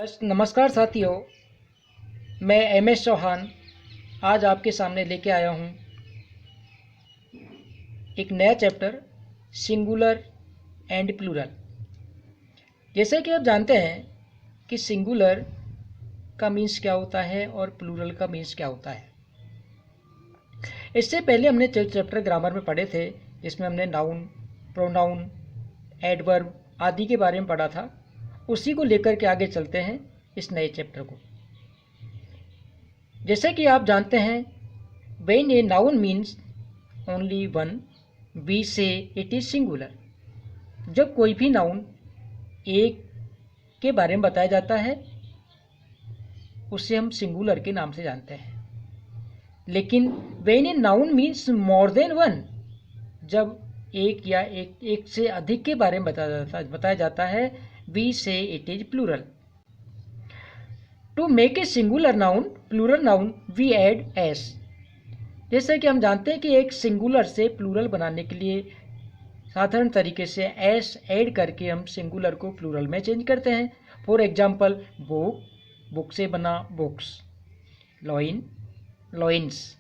नमस्कार साथियों, मैं एम.एस. चौहान आज आपके सामने लेके आया हूँ एक नया चैप्टर सिंगुलर एंड प्लूरल। जैसे कि आप जानते हैं कि सिंगुलर का मीन्स क्या होता है और प्लूरल का मीन्स क्या होता है। इससे पहले हमने चैप्टर ग्रामर में पढ़े थे, जिसमें हमने नाउन, प्रोनाउन, एडवर्ब आदि के बारे में पढ़ा था। उसी को लेकर के आगे चलते हैं इस नए चैप्टर को। जैसे कि आप जानते हैं, when a noun means only one we say it is singular. जब कोई भी नाउन एक के बारे में बताया जाता है उसे हम सिंगुलर के नाम से जानते हैं। लेकिन when a noun means more than one, जब एक या एक से अधिक के बारे में बताया जाता है, we say it is plural. To make a singular noun plural noun we add S. जैसे कि हम जानते हैं कि एक सिंगुलर से प्लूरल बनाने के लिए साधारण तरीके से एस ऐड करके हम सिंगुलर को प्लूरल में चेंज करते हैं। फॉर एग्जाम्पल, बुक, बुक से बना बुक्स, लॉइन, लॉइन्स।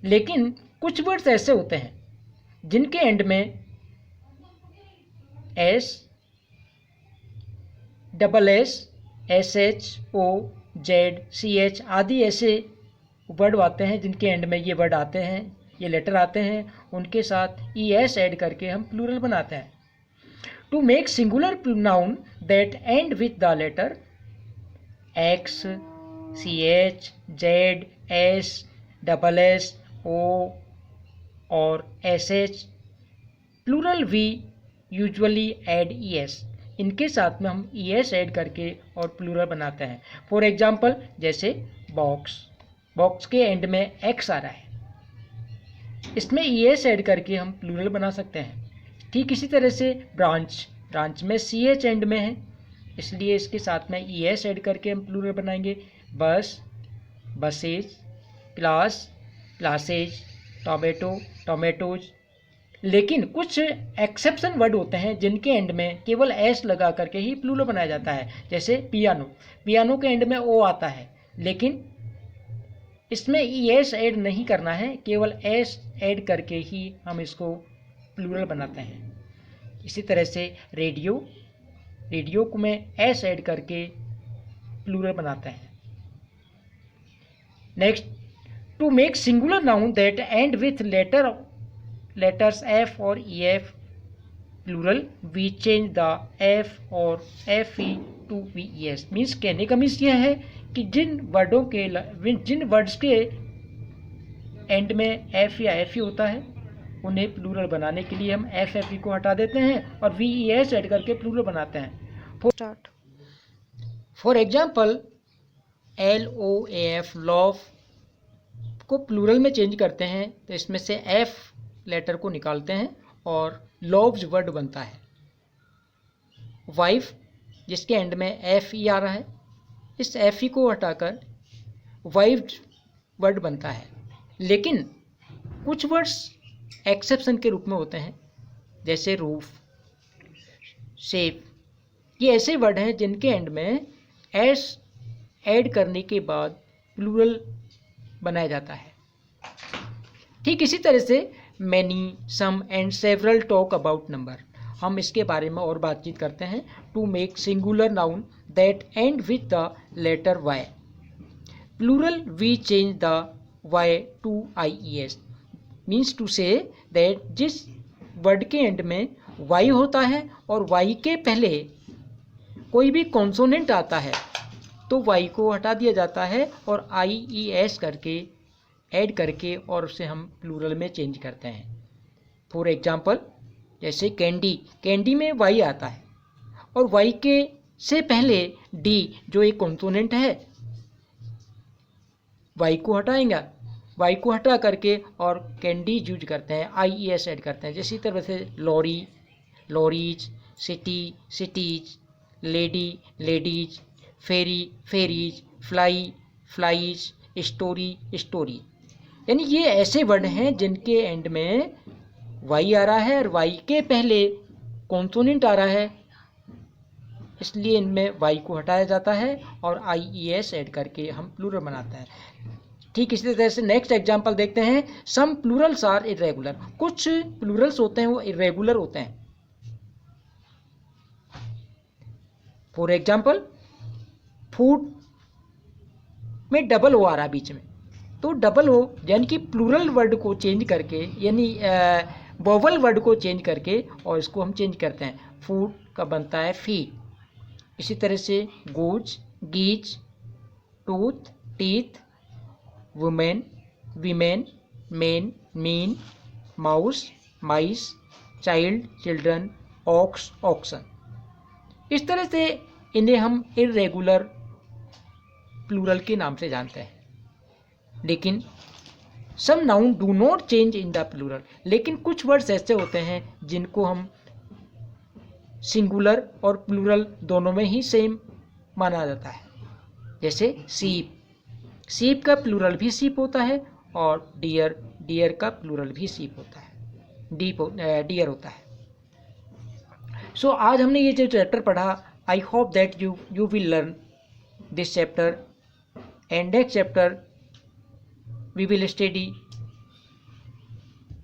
लेकिन कुछ वर्ड्स ऐसे होते हैं जिनके एंड में S, double S, S H, O, Z, C H आदि ऐसे वर्ड आते हैं जिनके एंड में ये वर्ड आते हैं, ये लेटर आते हैं। उनके साथ ई एस ऐड करके हम प्लूरल बनाते हैं। To make singular noun that end with the letter X, C H, Z, S, double S, O और S H, plural we usually add E S. इनके साथ में हम ई एस ऐड करके और प्लूरल बनाते हैं। फॉर एग्जाम्पल, जैसे बॉक्स, बॉक्स के एंड में एक्स आ रहा है, इसमें ई एस ऐड करके हम प्लूरल बना सकते हैं। ठीक इसी तरह से ब्रांच, ब्रांच में सी एच एंड में है, इसलिए इसके साथ में ई एस ऐड करके हम प्लूरल बनाएंगे। बस, buses, class, classes, tomato, tomatoes. लेकिन कुछ एक्सेप्शन वर्ड होते हैं जिनके एंड में केवल एस लगा करके ही प्लूरल बनाया जाता है। जैसे पियानो, पियानो के एंड में ओ आता है, लेकिन इसमें ई एस ऐड नहीं करना है, केवल एस ऐड करके ही हम इसको प्लूरल बनाते हैं। इसी तरह से रेडियो, रेडियो को में एस ऐड करके प्लूरल बनाते हैं। Next, to make singular noun that end with letters F और EF plural, we change the F और FE to VES। मीन्स कहने का मीन्स यह है कि जिन वर्ड्स के एंड में F या FE होता है, उन्हें प्लूरल बनाने के लिए हम FFE को हटा देते हैं और VES ऐड करके प्लूरल बनाते हैं। फॉर एग्जाम्पल, LOAF, लॉफ को प्लूरल में चेंज करते हैं तो इसमें से F लेटर को निकालते हैं और लॉव्स वर्ड बनता है। वाइफ, जिसके एंड में एफ ई आ रहा है, इस एफ ई को हटाकर वाइफ वर्ड बनता है। लेकिन कुछ वर्ड्स एक्सेप्शन के रूप में होते हैं, जैसे रूफ, शेप। ये ऐसे वर्ड हैं जिनके एंड में एस ऐड करने के बाद प्लूरल बनाया जाता है। ठीक इसी तरह से many, some and several talk about number. हम इसके बारे में और बातचीत करते हैं। To make singular noun that end with the letter Y, plural we change the Y to I E S. Means to say that जिस वर्ड के एंड में वाई होता है और वाई के पहले कोई भी कॉन्सोनेंट आता है तो वाई को हटा दिया जाता है और आई ई एस करके ऐड करके और उसे हम प्लूरल में चेंज करते हैं। फॉर एग्जाम्पल, जैसे कैंडी, कैंडी में वाई आता है और वाई के से पहले डी जो एक कॉन्सोनेंट है, वाई को हटाएंगे, वाई को हटा करके और कैंडी यूज करते हैं, आई ई एस ऐड करते हैं। जैसी तरह से lorry, lorries, city, cities, lady, ladies, ferry, ferries, fly, flies, story, story. यानी ये ऐसे वर्ड हैं जिनके एंड में वाई आ रहा है और वाई के पहले कॉन्सोनेंट आ रहा है, इसलिए इनमें वाई को हटाया जाता है और IES ऐड करके हम प्लूरल बनाते हैं। ठीक इसी तरह से नेक्स्ट एग्जांपल देखते हैं। सम प्लूरल्स आर इरेगुलर, कुछ प्लूरल्स होते हैं वो इरेगुलर होते हैं। फॉर एग्जांपल फूड में डबल ओ आ रहा है बीच में, तो डबल ओ यानी कि प्लूरल वर्ड को चेंज करके, यानी वोवल वर्ड को चेंज करके और इसको हम चेंज करते हैं। फूड का बनता है फीड। इसी तरह से goose, geese, tooth, teeth, woman, women, man, men, mouse, mice, child, children, ox, oxen. इस तरह से इन्हें हम इरेगुलर प्लूरल के नाम से जानते हैं। लेकिन some noun do not change in the plural, लेकिन कुछ वर्ड्स ऐसे होते हैं जिनको हम सिंगुलर और प्लूरल दोनों में ही सेम माना जाता है। जैसे सीप, सीप का प्लूरल भी सीप होता है, और डियर, डियर का प्लूरल भी सीप होता है, डियर होता है। सो आज हमने ये जो चैप्टर पढ़ा, I hope that you will learn this chapter, and next chapter we will study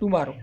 tomorrow.